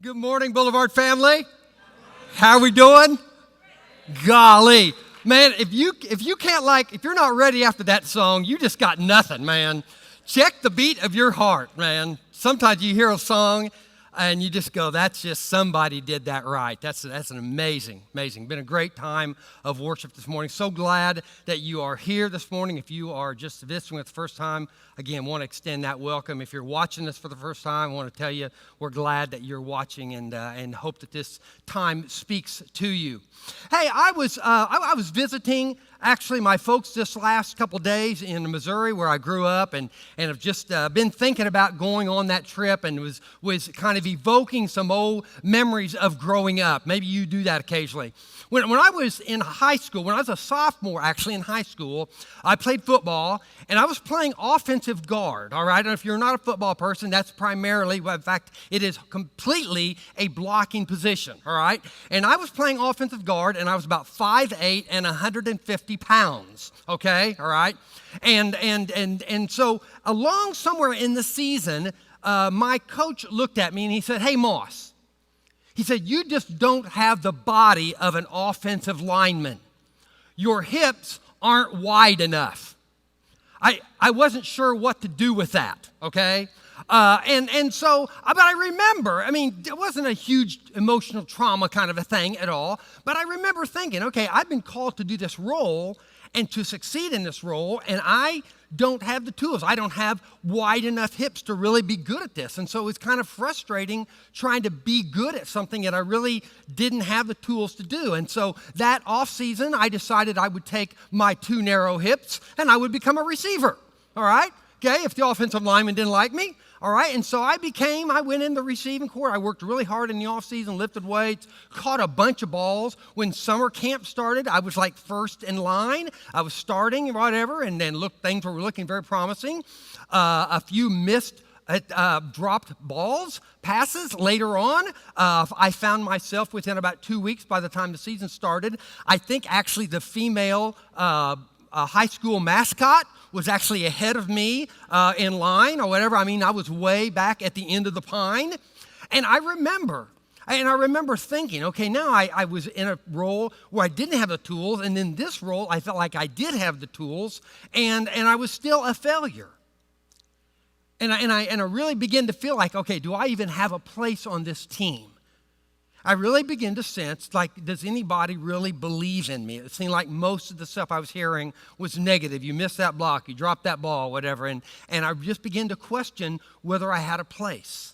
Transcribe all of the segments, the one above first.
Good morning, Boulevard family. How are we doing? Golly. Man, if you can't if you're not ready after that song, you just got nothing, man. Check the beat of your heart, man. Sometimes you hear a song and you just go, that's just somebody did that right. That's an amazing. Been a great time of worship this morning. So glad that you are here this morning. If you are just visiting for the first time, again, want to extend that welcome. If you're watching this for the first time, I want to tell you we're glad that you're watching and hope that this time speaks to you. Hey, I was visiting actually my folks this last couple days in Missouri where I grew up and have just been thinking about going on that trip and was kind of evoking some old memories of growing up. Maybe you do that occasionally. When I was in high school, when I was a sophomore actually in high school, I played football and I was playing offensive guard, all right? And if you're not a football person, that's primarily, well, in fact, it is completely a blocking position, all right? And I was playing offensive guard and I was about 5'8" and 150 pounds, okay, all right? And so along somewhere in the season, my coach looked at me and he said, "Hey, Moss," he said, "you just don't have the body of an offensive lineman. Your hips aren't wide enough." I wasn't sure what to do with that, okay? But I remember, it wasn't a huge emotional trauma kind of a thing at all, but I remember thinking, okay, I've been called to do this role and to succeed in this role, and I don't have the tools. I don't have wide enough hips to really be good at this. And so it's kind of frustrating trying to be good at something that I really didn't have the tools to do. And so that off season, I decided I would take my two narrow hips and I would become a receiver. All right? Okay, if the offensive lineman didn't like me. All right, and so I went in the receiving corps. I worked really hard in the offseason, lifted weights, caught a bunch of balls. When summer camp started, I was like first in line. I was starting, whatever, and then things were looking very promising. A few missed dropped passes later on. I found myself within about 2 weeks by the time the season started. I think actually the female high school mascot was actually ahead of me in line or whatever. I was way back at the end of the pine. And I remember thinking, okay, now I was in a role where I didn't have the tools, and in this role I felt like I did have the tools, and I was still a failure. And I really began to feel like, okay, do I even have a place on this team? I really began to sense, like, does anybody really believe in me? It seemed like most of the stuff I was hearing was negative. You missed that block, you dropped that ball, whatever. And I just began to question whether I had a place.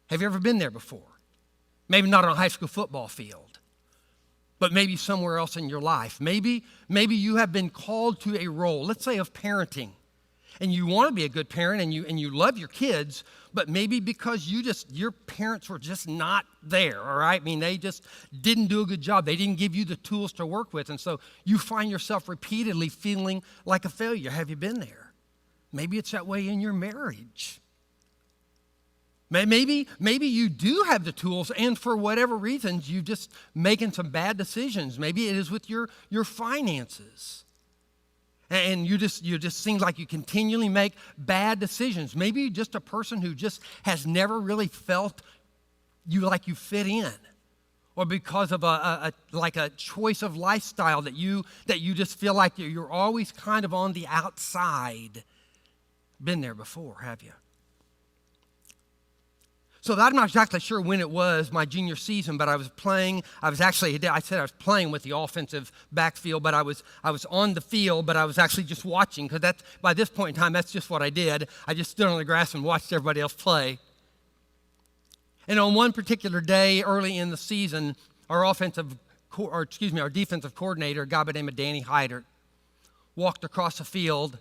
Have you ever been there before? Maybe not on a high school football field, but maybe somewhere else in your life. Maybe you have been called to a role, let's say of parenting. And you want to be a good parent and you love your kids, but maybe because your parents were just not there, all right? They just didn't do a good job. They didn't give you the tools to work with. And so you find yourself repeatedly feeling like a failure. Have you been there? Maybe it's that way in your marriage. Maybe you do have the tools, and for whatever reasons, you're just making some bad decisions. Maybe it is with your finances. And you just seem like you continually make bad decisions. Maybe you're just a person who just has never really felt you fit in, or because of a choice of lifestyle that you just feel like you're always kind of on the outside. Been there before, have you? So I'm not exactly sure when it was, my junior season, but I said I was playing with the offensive backfield, but I was on the field, but I was actually just watching, because by this point in time, that's just what I did. I just stood on the grass and watched everybody else play. And on one particular day early in the season, our defensive coordinator, a guy by the name of Danny Heidert, walked across the field,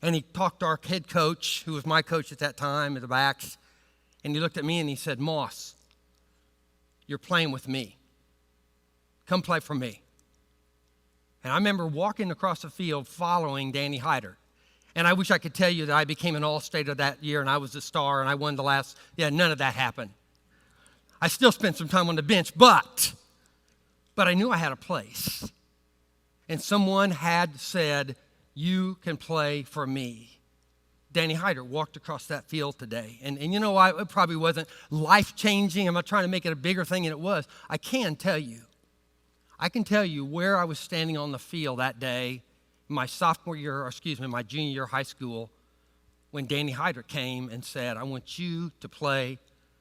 and he talked to our head coach, who was my coach at that time, at the backs. And he looked at me and he said, "Moss, you're playing with me. Come play for me." And I remember walking across the field following Danny Heidert. And I wish I could tell you that I became an All-Stater that year and I was the star and I won none of that happened. I still spent some time on the bench, but I knew I had a place. And someone had said, "You can play for me." Danny Hyder walked across that field today. And you know why? It probably wasn't life-changing. I'm not trying to make it a bigger thing than it was. I can tell you where I was standing on the field that day, my junior year of high school, when Danny Hyder came and said, I want you to play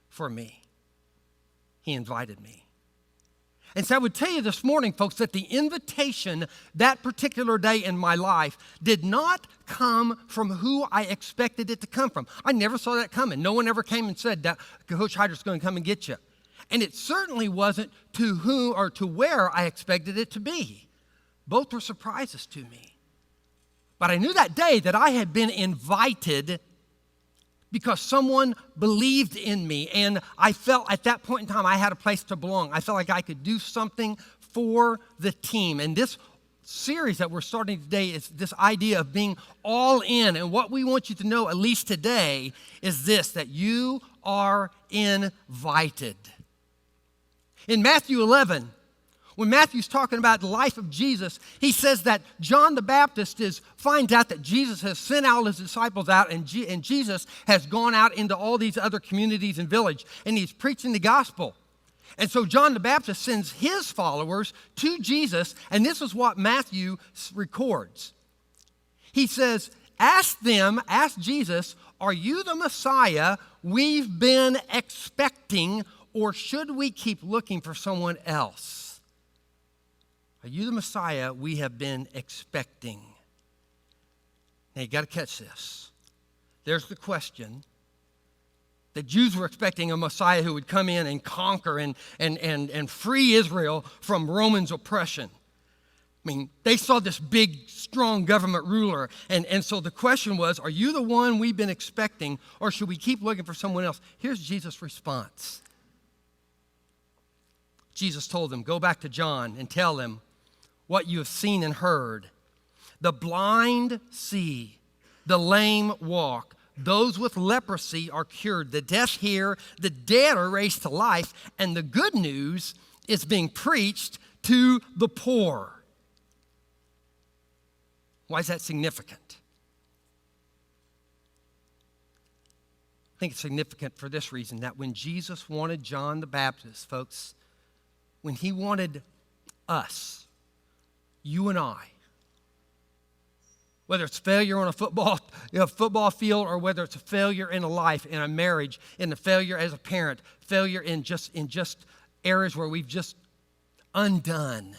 for me. He invited me. And so I would tell you this morning, folks, that the invitation that particular day in my life did not come from who I expected it to come from. I never saw that coming. No one ever came and said, Coach Hyder's going to come and get you. And it certainly wasn't to who or to where I expected it to be. Both were surprises to me. But I knew that day that I had been invited because someone believed in me, and I felt at that point in time I had a place to belong. I felt like I could do something for the team. And this series that we're starting today is this idea of being all in. And what we want you to know, at least today, is this, that you are invited. In Matthew 11, when Matthew's talking about the life of Jesus, he says that John the Baptist finds out that Jesus has sent all his disciples out, and Jesus has gone out into all these other communities and villages, and he's preaching the gospel. And so John the Baptist sends his followers to Jesus, and this is what Matthew records. He says, ask Jesus, are you the Messiah we've been expecting, or should we keep looking for someone else? Are you the Messiah we have been expecting? Now, you got to catch this. There's the question. The Jews were expecting a Messiah who would come in and conquer and free Israel from Romans' oppression. I mean, they saw this big, strong government ruler. And so the question was, are you the one we've been expecting, or should we keep looking for someone else? Here's Jesus' response. Jesus told them, go back to John and tell them what you have seen and heard. The blind see, the lame walk, those with leprosy are cured, the deaf hear, the dead are raised to life, and the good news is being preached to the poor. Why is that significant? I think it's significant for this reason, that when Jesus wanted John the Baptist, folks, when he wanted us, you and I, whether it's failure on a football field, or whether it's a failure in a life, in a marriage, in a failure as a parent, failure in just areas where we've just undone.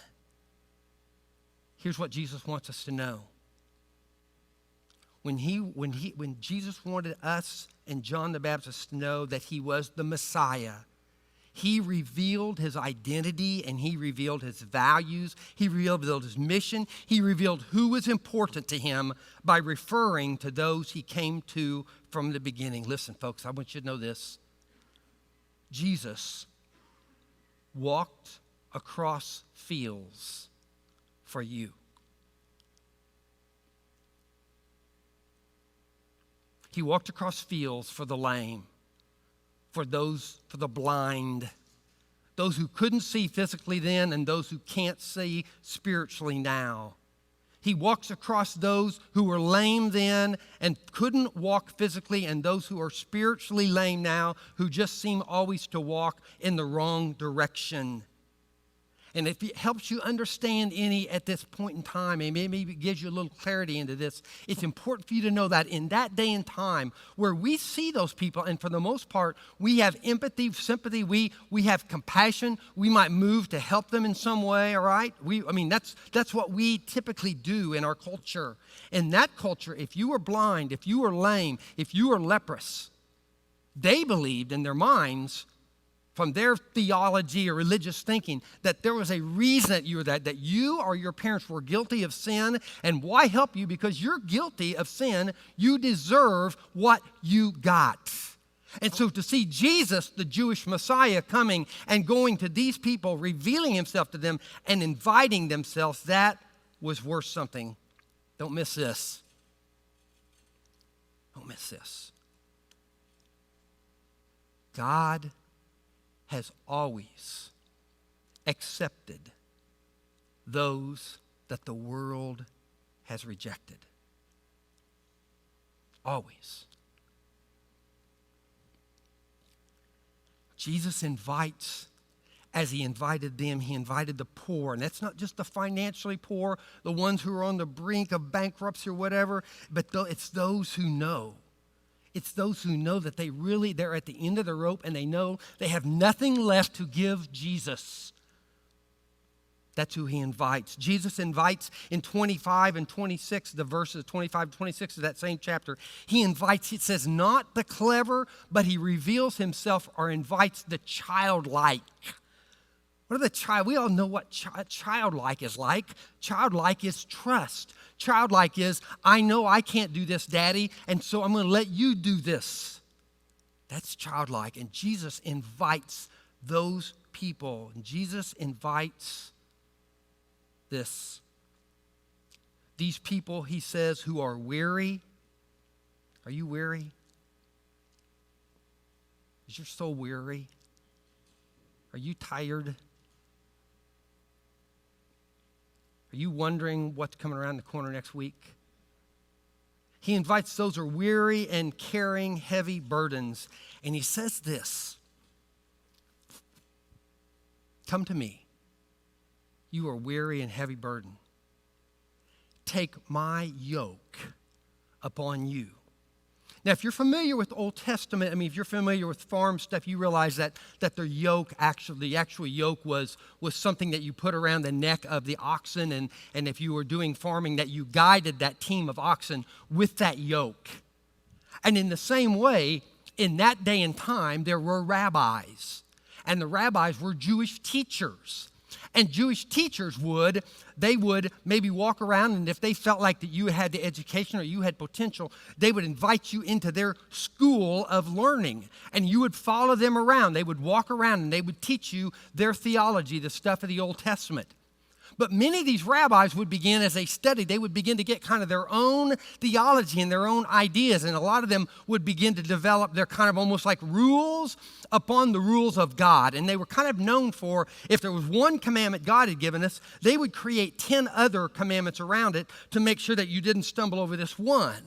Here's what Jesus wants us to know. When Jesus wanted us and John the Baptist to know that he was the Messiah, he revealed his identity, and he revealed his values. He revealed his mission. He revealed who was important to him by referring to those he came to from the beginning. Listen, folks, I want you to know this. Jesus walked across fields for you. He walked across fields for the lame, for the blind, those who couldn't see physically then and those who can't see spiritually now. He walks across those who were lame then and couldn't walk physically, and those who are spiritually lame now, who just seem always to walk in the wrong direction. And if it helps you understand any at this point in time, and maybe it gives you a little clarity into this, it's important for you to know that in that day and time where we see those people, and for the most part, we have empathy, sympathy, we have compassion, we might move to help them in some way, all right? That's what we typically do in our culture. In that culture, if you were blind, if you were lame, if you were leprous, they believed in their minds, from their theology or religious thinking, that there was a reason that you were that you or your parents were guilty of sin. And why help you? Because you're guilty of sin. You deserve what you got. And so to see Jesus, the Jewish Messiah, coming and going to these people, revealing himself to them and inviting themselves, that was worth something. Don't miss this. Don't miss this. God has always accepted those that the world has rejected. Always. Jesus invites, as he invited them, he invited the poor. And that's not just the financially poor, the ones who are on the brink of bankruptcy or whatever, but it's those who know. It's those who know that they're at the end of the rope and they know they have nothing left to give Jesus. That's who he invites. Jesus invites in 25 and 26, the verses 25 and 26 of that same chapter. He invites, it says, not the clever, but he reveals himself or invites the childlike. What are the child? We all know what childlike is like. Childlike is trust. Childlike is, I know I can't do this, Daddy, and so I'm going to let you do this. That's childlike. And Jesus invites those people. And Jesus invites these people, he says, who are weary. Are you weary? Is your soul weary? Are you tired? Are you wondering what's coming around the corner next week? He invites those who are weary and carrying heavy burdens. And he says this, come to me. You are weary and heavy burden. Take my yoke upon you. Now, if you're familiar with Old Testament, if you're familiar with farm stuff, you realize that their yoke, the actual yoke was something that you put around the neck of the oxen, and if you were doing farming, that you guided that team of oxen with that yoke. And in the same way, in that day and time, there were rabbis, and the rabbis were Jewish teachers. And Jewish teachers would maybe walk around, and if they felt like that you had the education or you had potential, they would invite you into their school of learning, and you would follow them around. They would walk around, and they would teach you their theology, the stuff of the Old Testament. But many of these rabbis would begin, as they studied, they would begin to get kind of their own theology and their own ideas. And a lot of them would begin to develop their kind of almost like rules upon the rules of God. And they were kind of known for, if there was one commandment God had given us, they would create 10 other commandments around it to make sure that you didn't stumble over this one.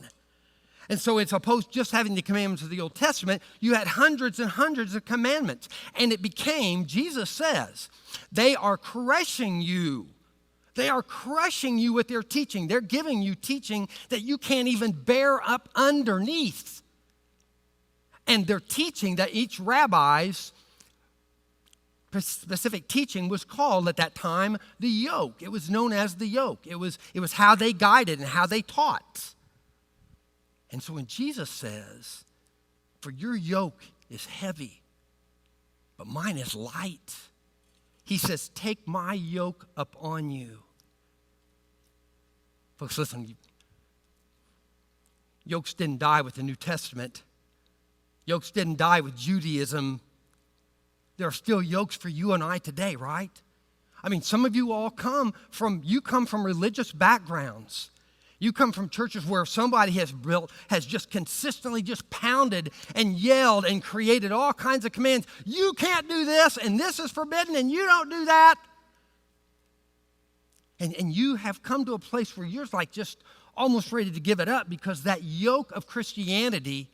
And so as opposed to just having the commandments of the Old Testament, you had hundreds and hundreds of commandments. And it became, Jesus says, they are crushing you. They are crushing you with their teaching. They're giving you teaching that you can't even bear up underneath. And they're teaching that each rabbi's specific teaching was called at that time the yoke. It was known as the yoke. It was how they guided and how they taught. And so when Jesus says, for your yoke is heavy, but mine is light. He says, take my yoke upon you. Folks, listen, yokes didn't die with the New Testament. Yokes didn't die with Judaism. There are still yokes for you and I today, right? Some of you all come from religious backgrounds. You come from churches where somebody has just consistently just pounded and yelled and created all kinds of commands. You can't do this, and this is forbidden, and you don't do that. And you have come to a place where you're like just almost ready to give it up because that yoke of Christianity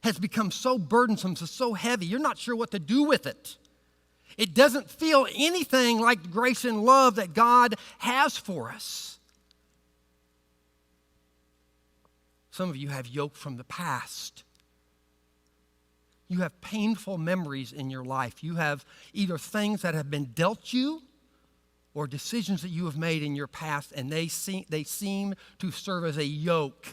has become so burdensome, so heavy, you're not sure what to do with it. It doesn't feel anything like the grace and love that God has for us. Some of you have yoke from the past. You have painful memories in your life. You have either things that have been dealt you or decisions that you have made in your past, and they seem to serve as a yoke,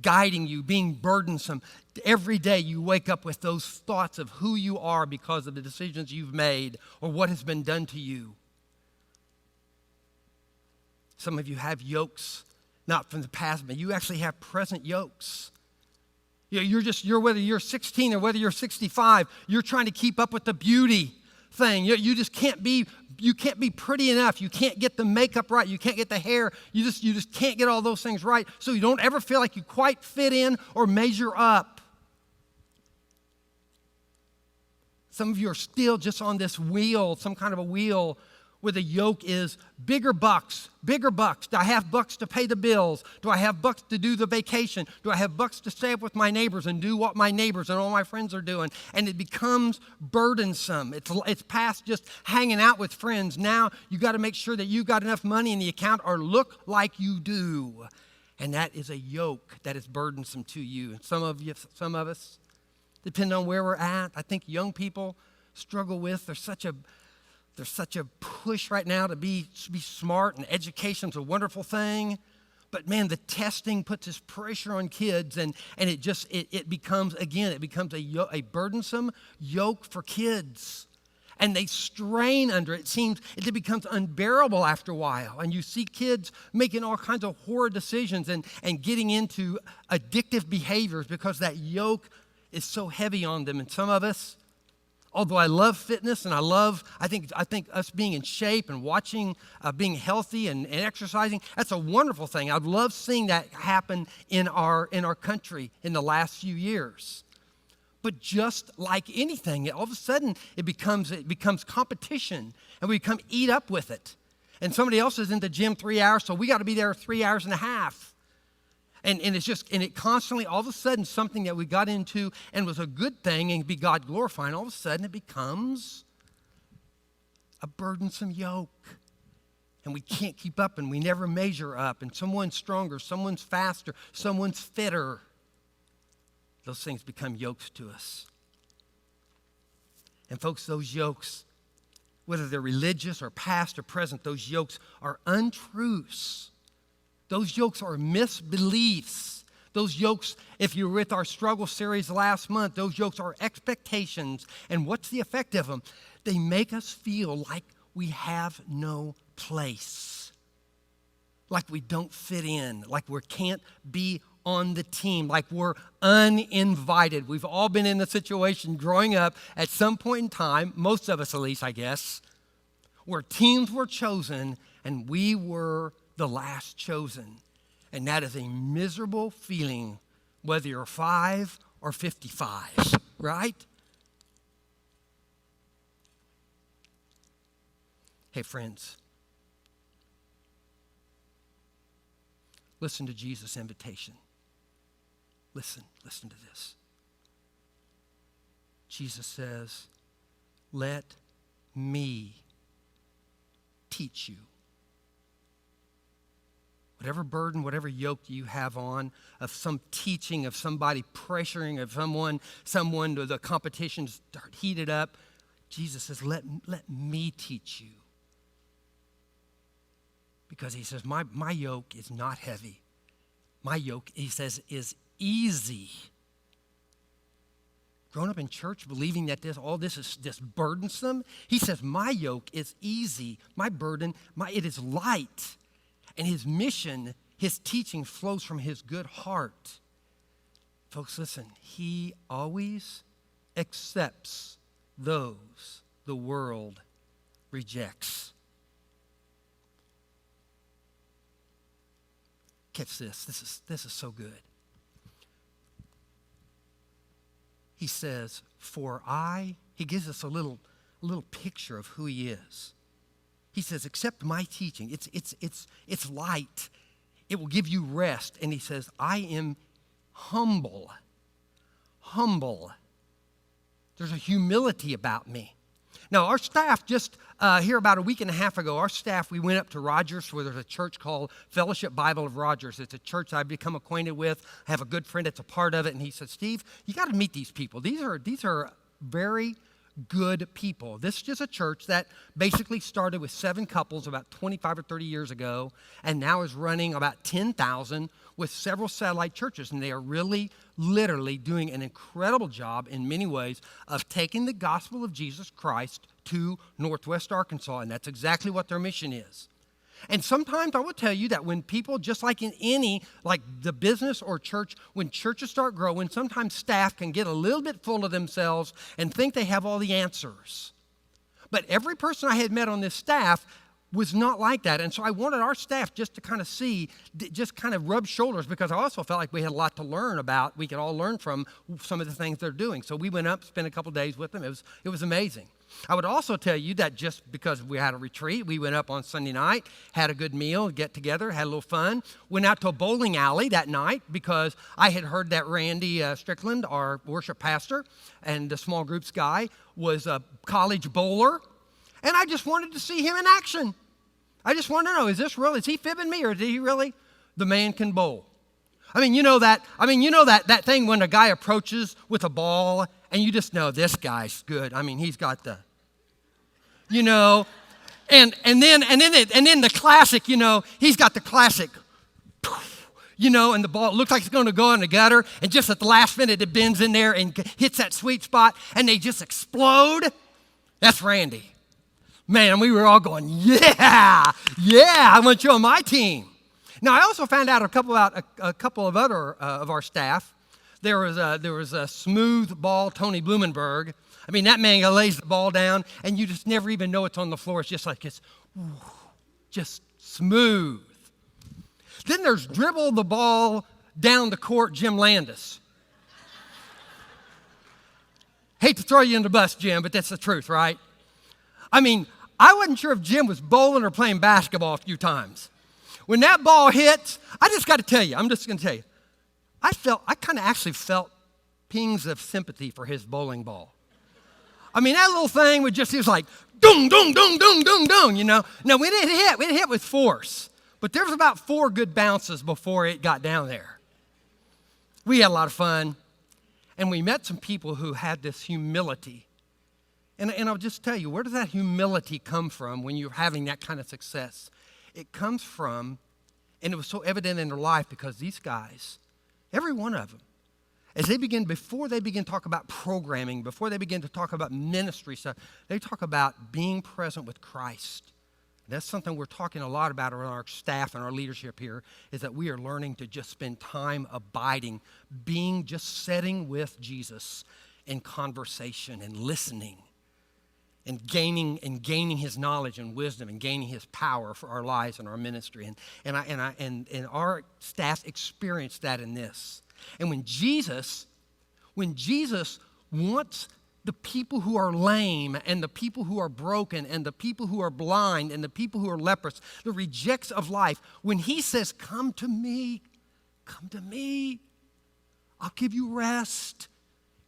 guiding you, being burdensome. Every day you wake up with those thoughts of who you are because of the decisions you've made or what has been done to you. Some of you have yokes, not from the past, but you actually have present yokes. You're whether you're 16 or whether you're 65, you're trying to keep up with the beauty thing. You just can't be pretty enough. You can't get the makeup right. You can't get the hair. You just can't get all those things right. So you don't ever feel like you quite fit in or measure up. Some of you are still just on this wheel, some kind of a wheel where the yoke is bigger bucks, bigger bucks. Do I have bucks to pay the bills? Do I have bucks to do the vacation? Do I have bucks to stay up with my neighbors and do what my neighbors and all my friends are doing? And it becomes burdensome. It's past just hanging out with friends. Now you got to make sure that you got enough money in the account or look like you do. And that is a yoke that is burdensome to you. And some of us, depending on where we're at, I think young people struggle with. There's such a push right now to be smart, and education's a wonderful thing. But man, the testing puts this pressure on kids, and it becomes a burdensome yoke for kids. And they strain under it. It becomes unbearable after a while. And you see kids making all kinds of horrid decisions and getting into addictive behaviors because that yoke is so heavy on them. And some of us, although I love fitness and I think us being in shape and watching being healthy and exercising, that's a wonderful thing. I've loved seeing that happen in our country in the last few years. But just like anything, all of a sudden it becomes competition, and we eat up with it. And somebody else is in the gym 3 hours, so we got to be there 3 hours and a half. And it constantly, all of a sudden, something that we got into and was a good thing and be God glorifying, all of a sudden it becomes a burdensome yoke. And we can't keep up, and we never measure up. And someone's stronger, someone's faster, someone's fitter. Those things become yokes to us. And folks, those yokes, whether they're religious or past or present, those yokes are untruths. Those yokes are misbeliefs. Those yokes, if you were with our struggle series last month, those yokes are expectations. And what's the effect of them? They make us feel like we have no place, like we don't fit in, like we can't be on the team, like we're uninvited. We've all been in the situation growing up at some point in time, most of us at least, I guess, where teams were chosen and we were the last chosen. And that is a miserable feeling, whether you're 5 or 55, right? Hey, friends, listen to Jesus' invitation. Listen to this. Jesus says, let me teach you. Whatever burden, whatever yoke you have on of some teaching, of somebody pressuring, of someone to the competition's heated up, Jesus says, let me teach you. Because he says, my yoke is not heavy. My yoke, he says, is easy. Growing up in church believing that all this is burdensome, he says, my yoke is easy. My burden, it is light. And his mission, his teaching flows from his good heart. Folks, listen, he always accepts those the world rejects. Catch this. This is so good. He says, he gives us a little picture of who he is. He says, accept my teaching. It's light. It will give you rest. And he says, I am humble. Humble. There's a humility about me. Now, our staff just here about a week and a half ago, we went up to Rogers, where there's a church called Fellowship Bible of Rogers. It's a church I've become acquainted with. I have a good friend that's a part of it, and he said, Steve, you got to meet these people. These are very good people. This is just a church that basically started with 7 couples about 25 or 30 years ago, and now is running about 10,000 with several satellite churches. And they are really, literally doing an incredible job in many ways of taking the gospel of Jesus Christ to Northwest Arkansas. And that's exactly what their mission is. And sometimes I will tell you that when people, just like in any, like the business or church, when churches start growing, sometimes staff can get a little bit full of themselves and think they have all the answers. But every person I had met on this staff was not like that. And so I wanted our staff just to kind of see, just kind of rub shoulders, because I also felt like we had a lot to learn about. We could all learn from some of the things they're doing. So we went up, spent a couple days with them. It was amazing. I would also tell you that just because we had a retreat, we went up on Sunday night, had a good meal, get together, had a little fun. Went out to a bowling alley that night because I had heard that Randy Strickland, our worship pastor and the small groups guy, was a college bowler. And I just wanted to see him in action. I just wanted to know, is he fibbing me, or did he really? The man can bowl. You know that thing when a guy approaches with a ball and you just know this guy's good. He's got the, and then the classic, he's got the classic, and the ball looks like it's going to go in the gutter, and just at the last minute it bends in there and hits that sweet spot and they just explode. That's Randy. Man, we were all going, yeah, I want you on my team. Now, I also found out a couple of other of our staff. There was a smooth ball Tony Blumenberg. That man lays the ball down, and you just never even know it's on the floor. It's just like it's just smooth. Then there's dribble the ball down the court, Jim Landis. Hate to throw you in the bus, Jim, but that's the truth, right? I wasn't sure if Jim was bowling or playing basketball a few times. When that ball hits, I just got to tell you, I'm just going to tell you, I kind of actually felt pings of sympathy for his bowling ball. That little thing it was like, dung, dung, dung, dung, dung, dung, No, we didn't hit with force, but there was about 4 good bounces before it got down there. We had a lot of fun, and we met some people who had this humility. And I'll just tell you, where does that humility come from when you're having that kind of success? It comes from, and it was so evident in their life, because these guys, every one of them, before they begin to talk about programming, before they begin to talk about ministry stuff, they talk about being present with Christ. And that's something we're talking a lot about around our staff and our leadership here, is that we are learning to just spend time abiding, just sitting with Jesus in conversation and listening. And gaining his knowledge and wisdom and gaining his power for our lives and our ministry. And our staff experienced that in this. And when Jesus wants the people who are lame and the people who are broken and the people who are blind and the people who are leprous, the rejects of life, when he says, come to me, I'll give you rest.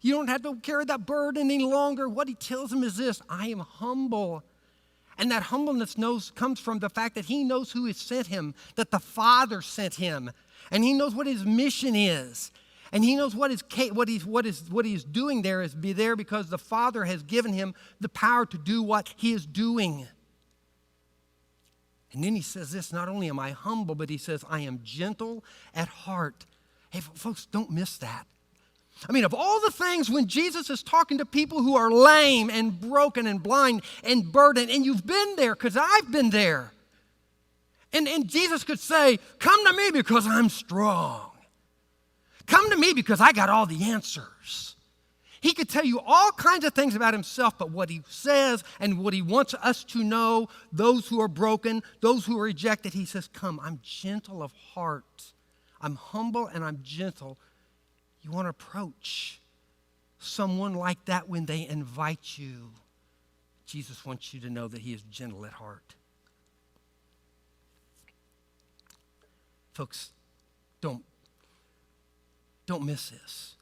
You don't have to carry that burden any longer. What he tells him is this: I am humble. And that humbleness comes from the fact that he knows who has sent him, that the Father sent him. And he knows what his mission is. And he knows what he's doing there is be there because the Father has given him the power to do what he is doing. And then he says this: not only am I humble, but he says, I am gentle at heart. Hey, folks, don't miss that. Of all the things when Jesus is talking to people who are lame and broken and blind and burdened, and you've been there because I've been there. And Jesus could say, come to me because I'm strong. Come to me because I got all the answers. He could tell you all kinds of things about himself, but what he says and what he wants us to know, those who are broken, those who are rejected, he says, come, I'm gentle of heart. I'm humble and I'm gentle. You want to approach someone like that when they invite you. Jesus wants you to know that he is gentle at heart. Folks, don't miss this.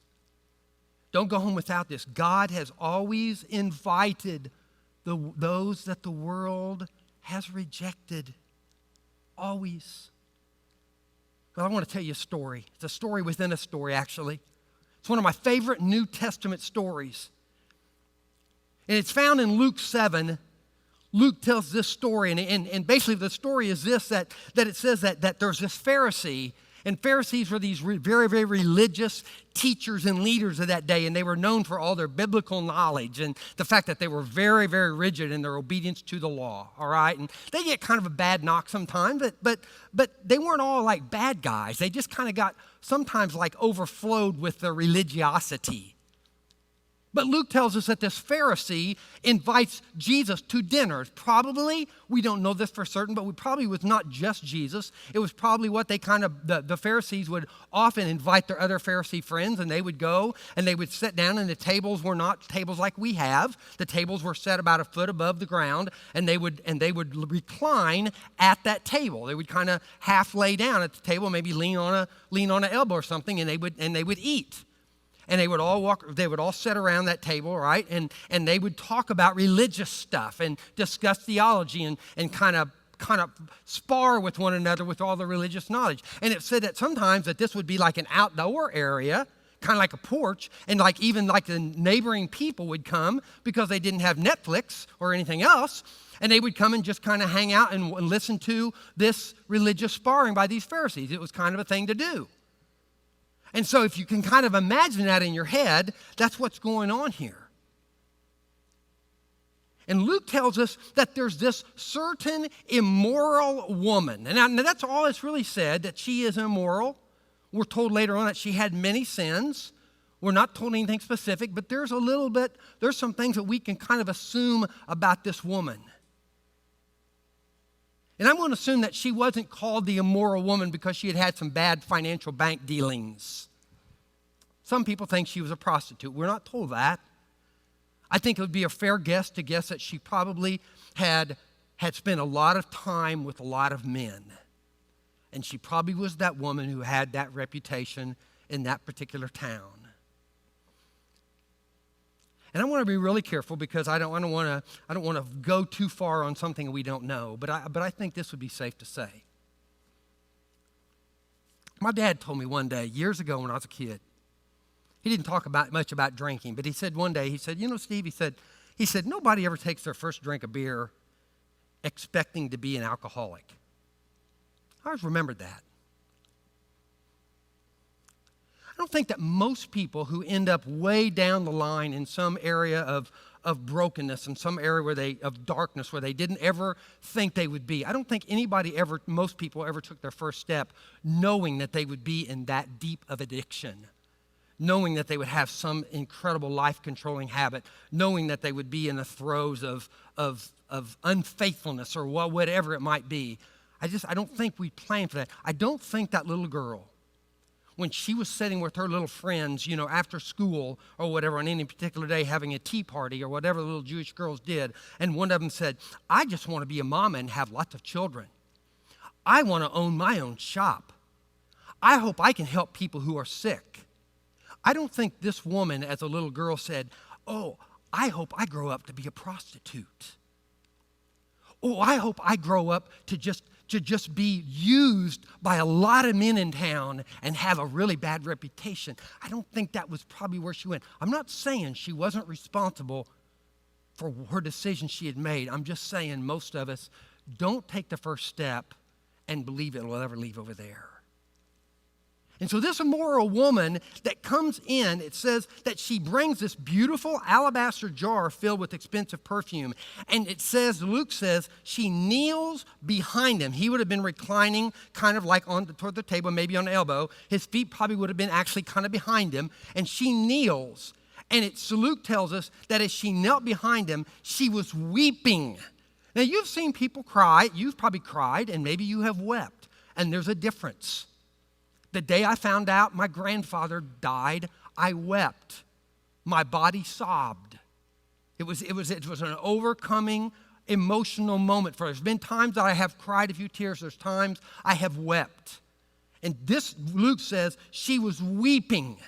Don't go home without this. God has always invited those that the world has rejected. Always. Well, I want to tell you a story. It's a story within a story, actually. It's one of my favorite New Testament stories. And it's found in Luke 7. Luke tells this story, and basically the story is this, that it says that there's this Pharisee, and Pharisees were these very, very religious teachers and leaders of that day, and they were known for all their biblical knowledge and the fact that they were very, very rigid in their obedience to the law, all right? And they get kind of a bad knock sometimes, but they weren't all like bad guys. They just kind of got sometimes like overflowed with their religiosity. But Luke tells us that this Pharisee invites Jesus to dinner. Probably, we don't know this for certain, but it probably was not just Jesus. It was probably what they the Pharisees would often invite their other Pharisee friends, and they would go and they would sit down, and the tables were not tables like we have. The tables were set about a foot above the ground, and they would recline at that table. They would kind of half lay down at the table, maybe lean on an elbow or something, and they would eat. And they would all sit around that table, right? And they would talk about religious stuff and discuss theology and kind of spar with one another with all the religious knowledge. And it said that sometimes that this would be like an outdoor area, kind of like a porch, and even the neighboring people would come because they didn't have Netflix or anything else. And they would come and just kind of hang out and listen to this religious sparring by these Pharisees. It was kind of a thing to do. And so if you can kind of imagine that in your head, that's what's going on here. And Luke tells us that there's this certain immoral woman. And that's all it's really said, that she is immoral. We're told later on that she had many sins. We're not told anything specific, but there's some things that we can kind of assume about this woman. And I'm going to assume that she wasn't called the immoral woman because she had some bad financial bank dealings. Some people think she was a prostitute. We're not told that. I think it would be a fair guess to guess that she probably had spent a lot of time with a lot of men. And she probably was that woman who had that reputation in that particular town. And I want to be really careful because I don't want to go too far on something we don't know. But I think this would be safe to say. My dad told me one day, years ago when I was a kid, he didn't talk much about drinking, but he said one day, you know, Steve, he said, nobody ever takes their first drink of beer expecting to be an alcoholic. I always remembered that. I don't think that most people who end up way down the line in some area of brokenness, in some area of darkness where they didn't ever think they would be, I don't think most people ever took their first step knowing that they would be in that deep of addiction, knowing that they would have some incredible life-controlling habit, knowing that they would be in the throes of unfaithfulness or whatever it might be. I don't think we plan for that. I don't think that little girl, when she was sitting with her little friends, you know, after school or whatever, on any particular day having a tea party or whatever the little Jewish girls did, and one of them said, I just want to be a mama and have lots of children. I want to own my own shop. I hope I can help people who are sick. I don't think this woman, as a little girl, said, oh, I hope I grow up to be a prostitute. Oh, I hope I grow up to just be used by a lot of men in town and have a really bad reputation. I don't think that was probably where she went. I'm not saying she wasn't responsible for her decision she had made. I'm just saying most of us don't take the first step and believe it will ever leave over there. And so this immoral woman that comes in, it says that she brings this beautiful alabaster jar filled with expensive perfume. And it says, Luke says, she kneels behind him. He would have been reclining kind of like toward the table, maybe on the elbow. His feet probably would have been actually kind of behind him. And she kneels. And Luke tells us that as she knelt behind him, she was weeping. Now, you've seen people cry. You've probably cried, and maybe you have wept. And there's a difference. The day I found out my grandfather died, I wept. My body sobbed. It was an overcoming emotional moment for us. There's been times that I have cried a few tears. There's times I have wept. And this, Luke says, she was weeping.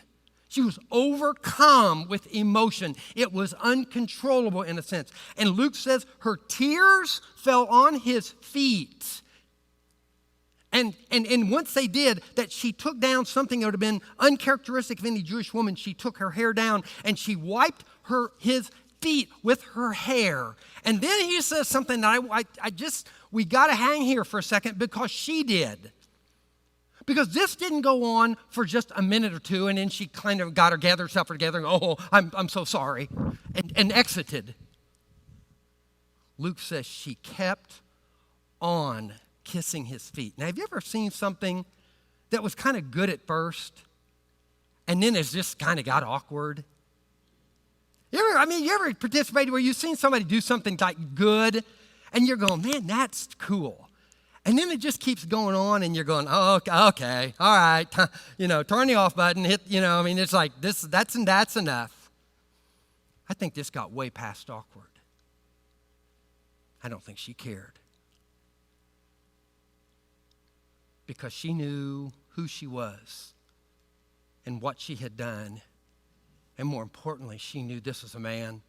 She was overcome with emotion. It was uncontrollable in a sense. And Luke says her tears fell on his feet. And once they did, that she took down something that would have been uncharacteristic of any Jewish woman. She took her hair down and she wiped his feet with her hair. And then he says something that we got to hang here for a second because she did. Because this didn't go on for just a minute or two, and then she kind of gathered herself together and, oh, I'm so sorry, and exited. Luke says she kept on kissing his feet. Now, have you ever seen something that was kind of good at first, and then it just kind of got awkward? You ever participated where you've seen somebody do something like good and you're going, man, that's cool. And then it just keeps going on and you're going, oh, okay, all right. Turn the off button, hit, it's like that's enough. I think this got way past awkward. I don't think she cared. Because she knew who she was and what she had done. And more importantly, she knew this was a man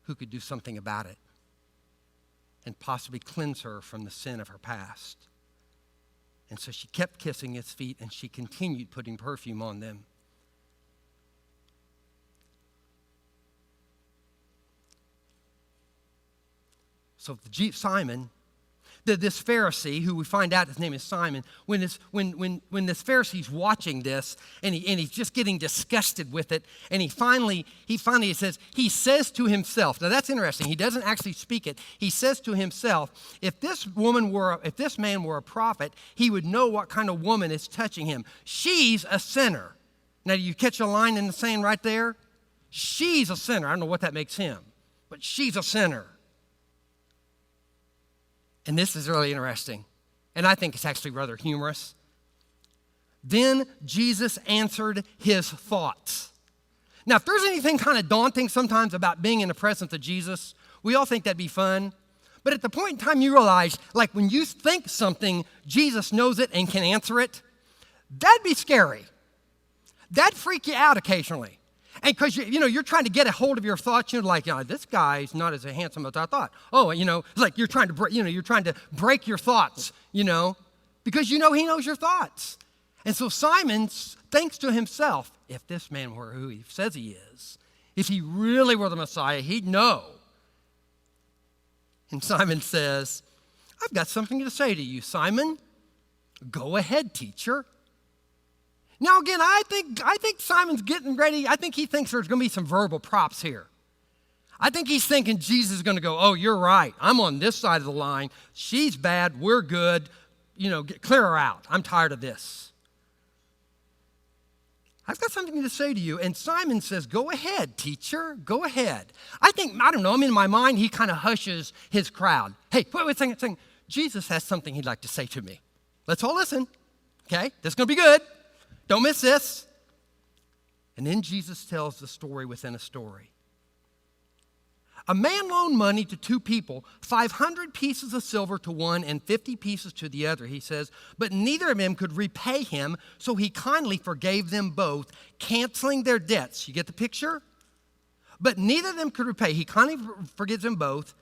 who could do something about it and possibly cleanse her from the sin of her past. And so she kept kissing his feet and she continued putting perfume on them. So Simon, this Pharisee, who we find out his name is Simon, when this Pharisee's watching this and he's just getting disgusted with it, and he finally says to himself, now that's interesting, he doesn't actually speak it, he says to himself, if this man were a prophet, he would know what kind of woman is touching him. She's a sinner. Now, do you catch a line in the saying right there? She's a sinner. I don't know what that makes him, but she's a sinner. And this is really interesting, and I think it's actually rather humorous. Then Jesus answered his thoughts. Now, if there's anything kind of daunting sometimes about being in the presence of Jesus, we all think that'd be fun. But at the point in time you realize, like when you think something, Jesus knows it and can answer it, that'd be scary. That'd freak you out occasionally. And because you're trying to get a hold of your thoughts, you're like, this guy's not as handsome as I thought. Oh, it's like you're trying to break your thoughts, because he knows your thoughts. And so Simon thinks to himself, if this man were who he says he is, if he really were the Messiah, he'd know. And Simon says, I've got something to say to you, Simon. Go ahead, teacher. Now, again, I think Simon's getting ready. I think he thinks there's going to be some verbal props here. I think he's thinking Jesus is going to go, oh, you're right. I'm on this side of the line. She's bad. We're good. Clear her out. I'm tired of this. I've got something to say to you. And Simon says, go ahead, teacher. Go ahead. In my mind, he kind of hushes his crowd. Hey, wait a second. Jesus has something he'd like to say to me. Let's all listen. Okay? This is going to be good. Don't miss this. And then Jesus tells the story within a story. A man loaned money to two people, 500 pieces of silver to one and 50 pieces to the other, he says, but neither of them could repay him, so he kindly forgave them both, canceling their debts. You get the picture? But neither of them could repay. He kindly forgives them both.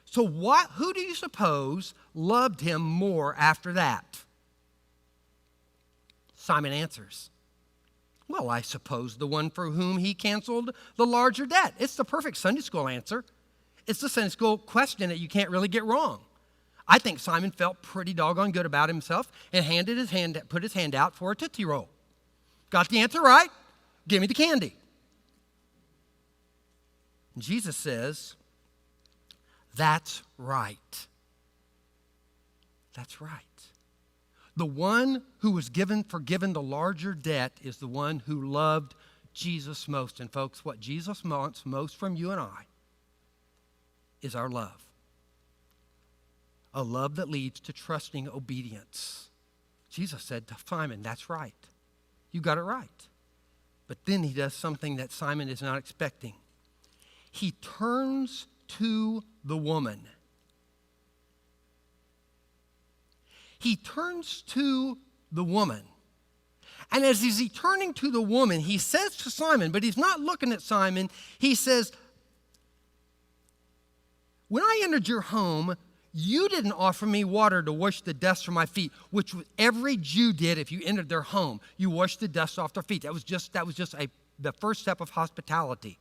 So who do you suppose loved him more after that? Simon answers, well, I suppose the one for whom he canceled the larger debt. It's the perfect Sunday school answer. It's the Sunday school question that you can't really get wrong. I think Simon felt pretty doggone good about himself and put his hand out for a Tootsie Roll. Got the answer right? Give me the candy. And Jesus says, that's right. That's right. The one who was forgiven the larger debt is the one who loved Jesus most. And folks, what Jesus wants most from you and I is our love. A love that leads to trusting obedience. Jesus said to Simon, that's right. You got it right. But then he does something that Simon is not expecting. He turns to the woman. He turns to the woman. And as he's turning to the woman, he says to Simon, but he's not looking at Simon. He says, when I entered your home, you didn't offer me water to wash the dust from my feet, which every Jew did if you entered their home. You washed the dust off their feet. That was just the first step of hospitality.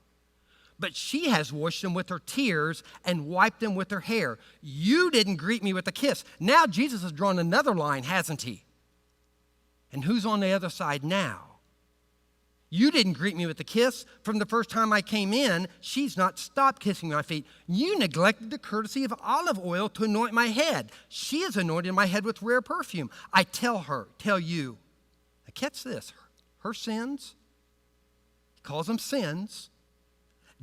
But she has washed them with her tears and wiped them with her hair. You didn't greet me with a kiss. Now Jesus has drawn another line, hasn't he? And who's on the other side now? You didn't greet me with a kiss. From the first time I came in, she's not stopped kissing my feet. You neglected the courtesy of olive oil to anoint my head. She has anointed my head with rare perfume. I tell you. Now catch this. Her sins, he calls them sins,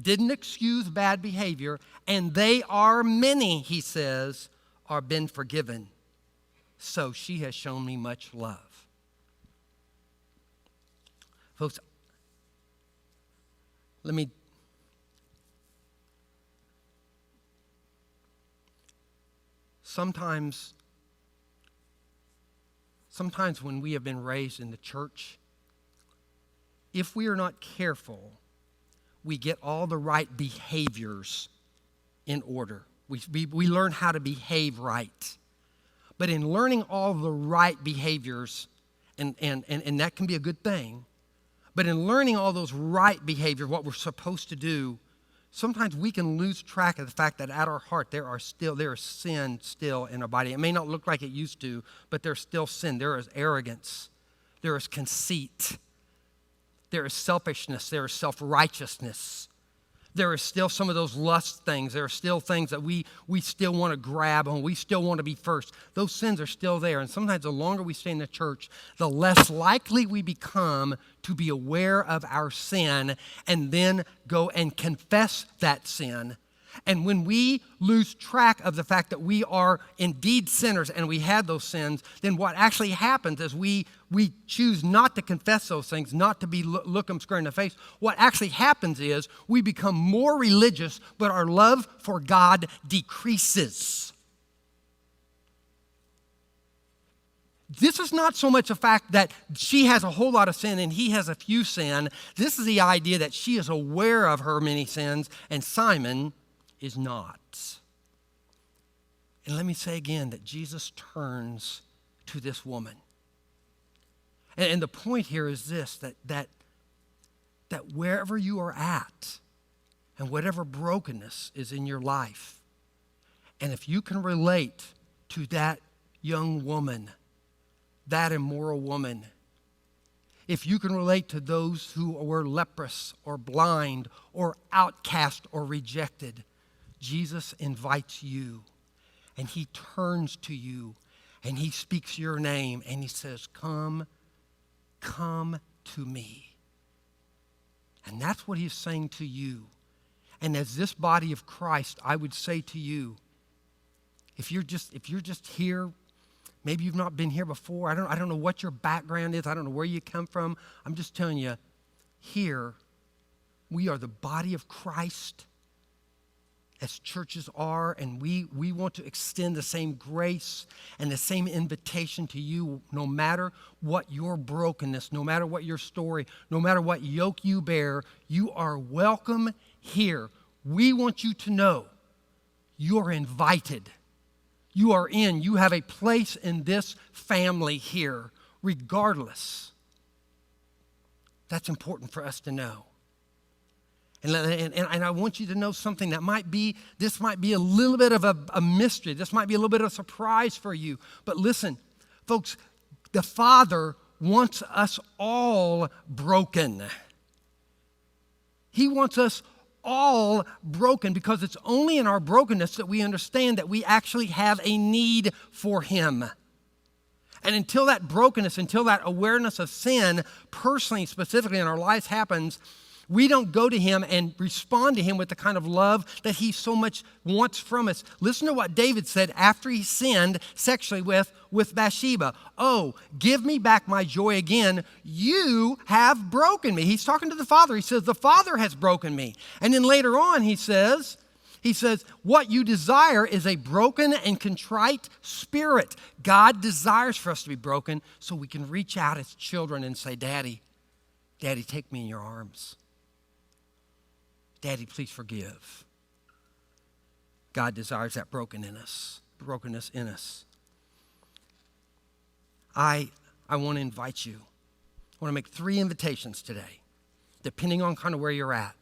didn't excuse bad behavior, and they are many, he says, are been forgiven. So she has shown me much love. Folks, Sometimes when we have been raised in the church, if we are not careful, we get all the right behaviors in order. We learn how to behave right. But in learning all the right behaviors, and that can be a good thing, but in learning all those right behaviors, what we're supposed to do, sometimes we can lose track of the fact that at our heart there is sin still in our body. It may not look like it used to, but there's still sin. There is arrogance. There is conceit. There is selfishness. There is self-righteousness. There is still some of those lust things. There are still things that we still want to grab on. We still want to be first. Those sins are still there. And sometimes the longer we stay in the church, the less likely we become to be aware of our sin and then go and confess that sin. And when we lose track of the fact that we are indeed sinners and we had those sins, then what actually happens is we choose not to confess those things, not to be look them square in the face. What actually happens is we become more religious, but our love for God decreases. This is not so much a fact that she has a whole lot of sin and he has a few sin. This is the idea that she is aware of her many sins and Simon is not. And let me say again that Jesus turns to this woman. And the point here is this, that wherever you are at and whatever brokenness is in your life, and if you can relate to that young woman, that immoral woman, if you can relate to those who were leprous or blind or outcast or rejected, Jesus invites you and he turns to you and he speaks your name and he says, come to me. And that's what he's saying to you. And as this body of Christ, I would say to you, if you're just here, maybe you've not been here before. I don't know what your background is. I don't know where you come from. I'm just telling you, here we are the body of Christ, as churches are, and we want to extend the same grace and the same invitation to you, no matter what your brokenness, no matter what your story, no matter what yoke you bear, you are welcome here. We want you to know you are invited. You are in. You have a place in this family here, regardless. That's important for us to know. And I want you to know something this might be a little bit of a mystery. This might be a little bit of a surprise for you. But listen, folks, the Father wants us all broken. He wants us all broken because it's only in our brokenness that we understand that we actually have a need for Him. And until that brokenness, until that awareness of sin, personally, specifically in our lives happens, we don't go to Him and respond to Him with the kind of love that He so much wants from us. Listen to what David said after he sinned sexually with Bathsheba. Oh, give me back my joy again. You have broken me. He's talking to the Father. He says, the Father has broken me. And then later on he says, what you desire is a broken and contrite spirit. God desires for us to be broken so we can reach out as children and say, Daddy, take me in your arms. Daddy, please forgive. God desires that brokenness in us. I want to invite you. I want to make 3 invitations today, depending on kind of where you're at.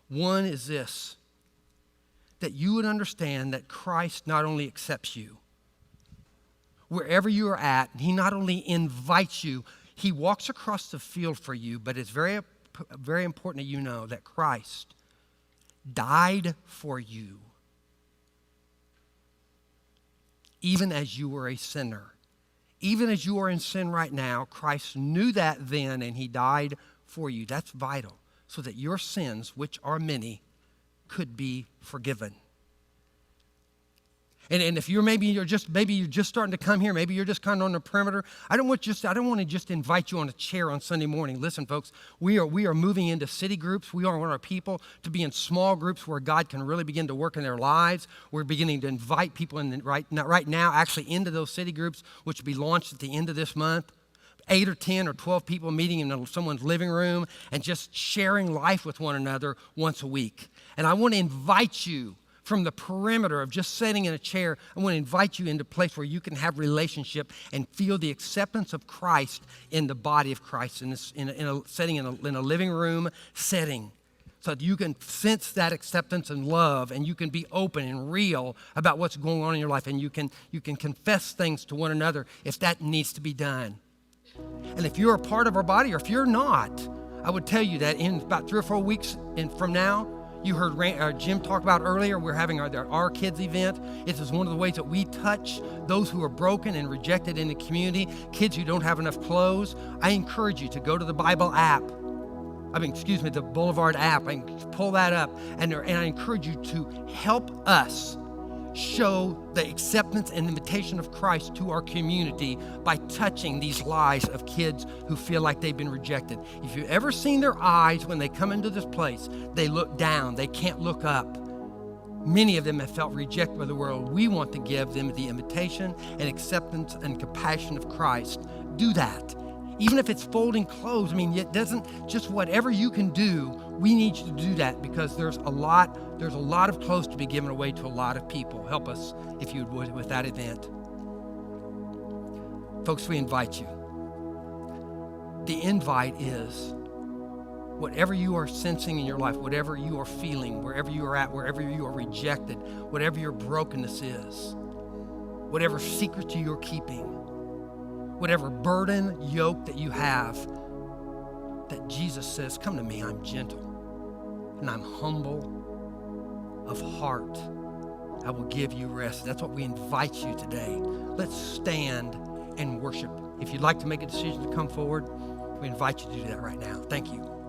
One is this, that you would understand that Christ not only accepts you, wherever you are at, He not only invites you, He walks across the field for you, but it's very important that you know that Christ died for you even as you were a sinner. Even as you are in sin right now, Christ knew that then and He died for you. That's vital. so that your sins, which are many, could be forgiven. And if maybe you're just starting to come here, maybe you're just kind of on the perimeter. I don't want to just invite you on a chair on Sunday morning. Listen, folks, we are moving into city groups. We want our people to be in small groups where God can really begin to work in their lives. We're beginning to invite people right now actually into those city groups, which will be launched at the end of this month. 8 or 10 or 12 people meeting in someone's living room and just sharing life with one another once a week. And I want to invite you from the perimeter of just sitting in a chair. I want to invite you into a place where you can have relationship and feel the acceptance of Christ in the body of Christ, in a living room setting, so that you can sense that acceptance and love, and you can be open and real about what's going on in your life, and you can confess things to one another if that needs to be done. And if you're a part of our body, or if you're not, I would tell you that in about 3 or 4 weeks from now, you heard Jim talk about earlier, we're having our kids event. It is one of the ways that we touch those who are broken and rejected in the community, kids who don't have enough clothes. I encourage you to go to the Bible app. The Boulevard app, and pull that up. And I encourage you to help us show the acceptance and invitation of Christ to our community by touching these lives of kids who feel like they've been rejected. If you've ever seen their eyes when they come into this place, they look down, they can't look up. Many of them have felt rejected by the world. We want to give them the invitation and acceptance and compassion of Christ. Do that. Even if it's folding clothes, it doesn't, just whatever you can do, we need you to do that, because there's a lot of clothes to be given away to a lot of people. Help us, if you would, with that event. Folks, we invite you. The invite is whatever you are sensing in your life, whatever you are feeling, wherever you are at, wherever you are rejected, whatever your brokenness is, whatever secret you're keeping, whatever burden, yoke that you have, that Jesus says, come to me, I'm gentle and I'm humble of heart. I will give you rest. That's what we invite you today. Let's stand and worship. If you'd like to make a decision to come forward, we invite you to do that right now. Thank you.